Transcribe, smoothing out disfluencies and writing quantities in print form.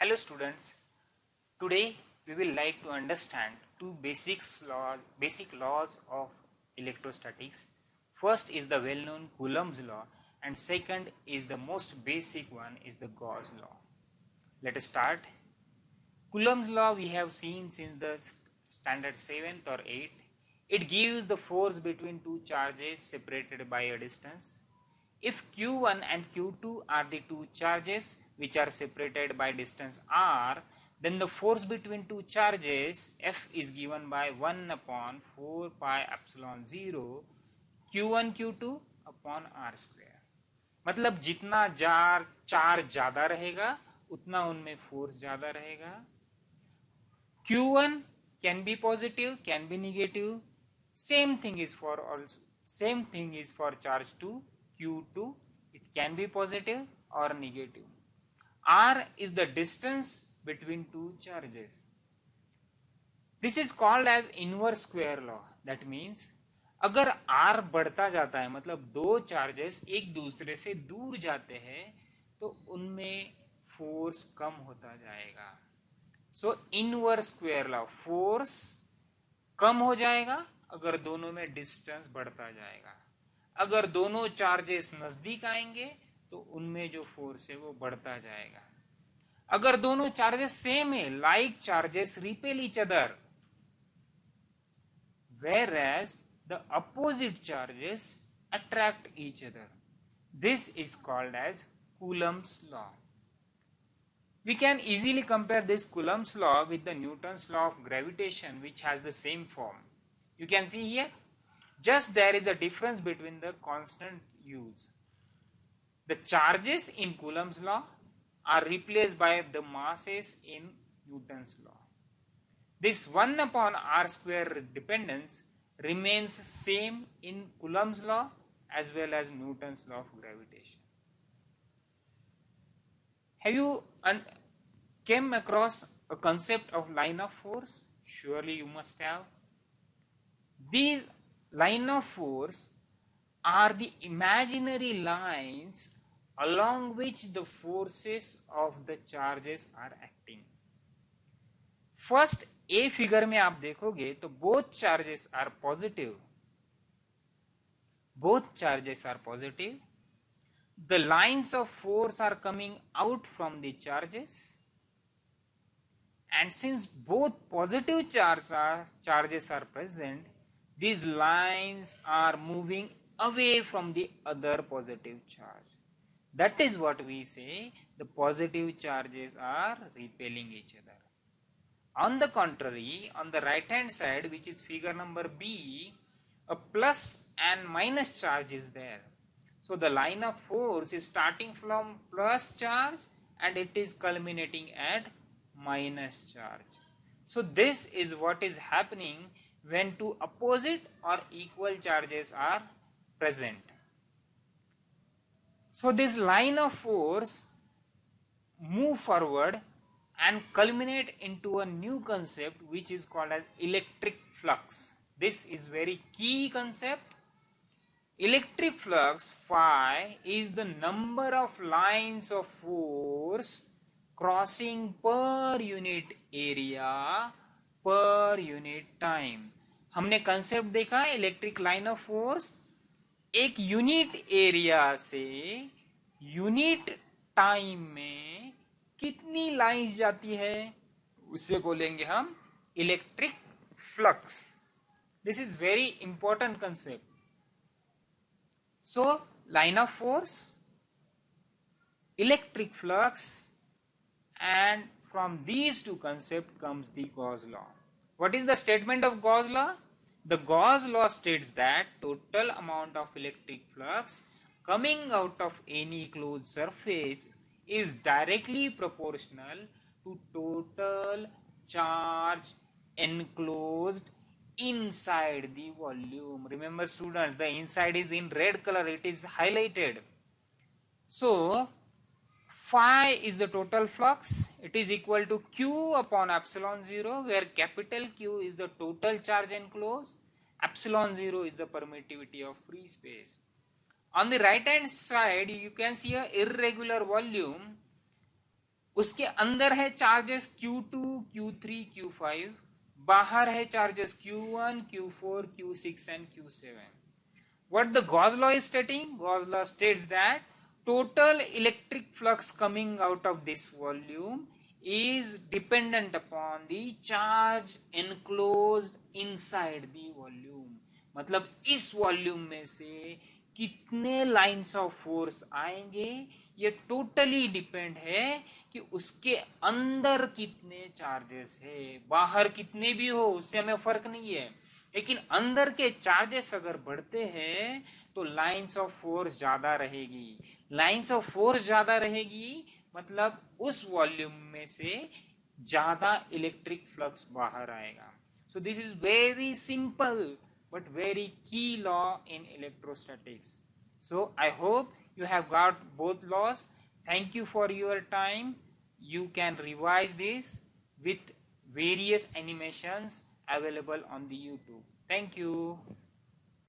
Hello students, today we will like to understand two basic laws of electrostatics. First is the well-known Coulomb's law and second is the most basic one is the Gauss law. Let us start. Coulomb's law we have seen since the standard 7th or 8th. It gives the force between two charges separated by a distance. If Q1 and Q2 are the two charges which are separated by distance r, then the force between two charges F is given by 1 upon 4 pi epsilon 0 Q1 Q2 upon r square. मतलब जितना charge ज्यादा रहेगा उतना उनमें force ज्यादा रहेगा. Q1 can be positive, can be negative. Same thing is for charge 2, Q2. It can be positive or negative. R is the distance between two charges. This is called as inverse square law. That means अगर R बढ़ता जाता है मतलब दो charges एक दूसरे से दूर जाते हैं तो उनमें फोर्स कम होता जाएगा. So inverse square law, force कम हो जाएगा अगर दोनों में डिस्टेंस बढ़ता जाएगा. अगर दोनों चार्जेस नजदीक आएंगे तो उनमें जो फोर्स है वो बढ़ता जाएगा. अगर दोनों चार्जेस सेम है, like charges repel each other, whereas the opposite charges attract each other. This is called as Coulomb's law. We can easily compare this Coulomb's law with the Newton's law of gravitation, which has the same form. You can see here, just there is a difference between the constant used. The charges in Coulomb's law are replaced by the masses in Newton's law. This 1 upon r square dependence remains same in Coulomb's law as well as Newton's law of gravitation. Have you came across a concept of line of force? Surely you must have. These line of force are the imaginary lines along which the forces of the charges are acting. First A figure में आप देखोगे तो both charges are positive. Both charges are positive. The lines of force are coming out from the charges, and since both positive charges are present, these lines are moving away from the other positive charge. That is what we say, the positive charges are repelling each other. On the contrary, on the right hand side, which is figure number B, a plus and minus charge is there. So the line of force is starting from plus charge and it is culminating at minus charge. So this is what is happening when two opposite or equal charges are present. So this line of force move forward and culminate into a new concept which is called as electric flux. This is very key concept. Electric flux phi is the number of lines of force crossing per unit area per unit time. हमने concept देखा electric line of force, एक unit area से unit time में कितनी lines जाती है उसे बोलेंगे हम electric flux. This is very important concept. So line of force, electric flux, and from these two concepts comes the Gauss law. What is the statement of Gauss law? The Gauss law states that total amount of electric flux coming out of any closed surface is directly proportional to total charge enclosed inside the volume. Remember students, the inside is in red color, it is highlighted. So phi is the total flux, it is equal to Q upon epsilon 0, where capital Q is the total charge enclosed, epsilon 0 is the permittivity of free space. On the right hand side you can see a irregular volume. उसके अंदर है charges Q2, Q3, Q5, बाहर है charges Q1, Q4, Q6 and Q7. What the Gauss law is stating? Gauss law states that total electric flux coming out of this volume is dependent upon the charge enclosed inside the volume. मतलब इस volume में से कितने lines of force आएंगे ये totally depend है कि उसके अंदर कितने चार्जेस है, बाहर कितने भी हो उससे हमें फर्क नहीं है, लेकिन अंदर के चार्जेस अगर बढ़ते हैं तो लाइंस ऑफ फोर्स ज्यादा रहेगी। लाइंस ऑफ फोर्स ज्यादा रहेगी मतलब उस वॉल्यूम में से ज्यादा इलेक्ट्रिक फ्लक्स बाहर आएगा। So this is very simple but very key law in electrostatics. So I hope you have got both laws. Thank you for your time. You can revise this with various animations available on the YouTube. Thank you.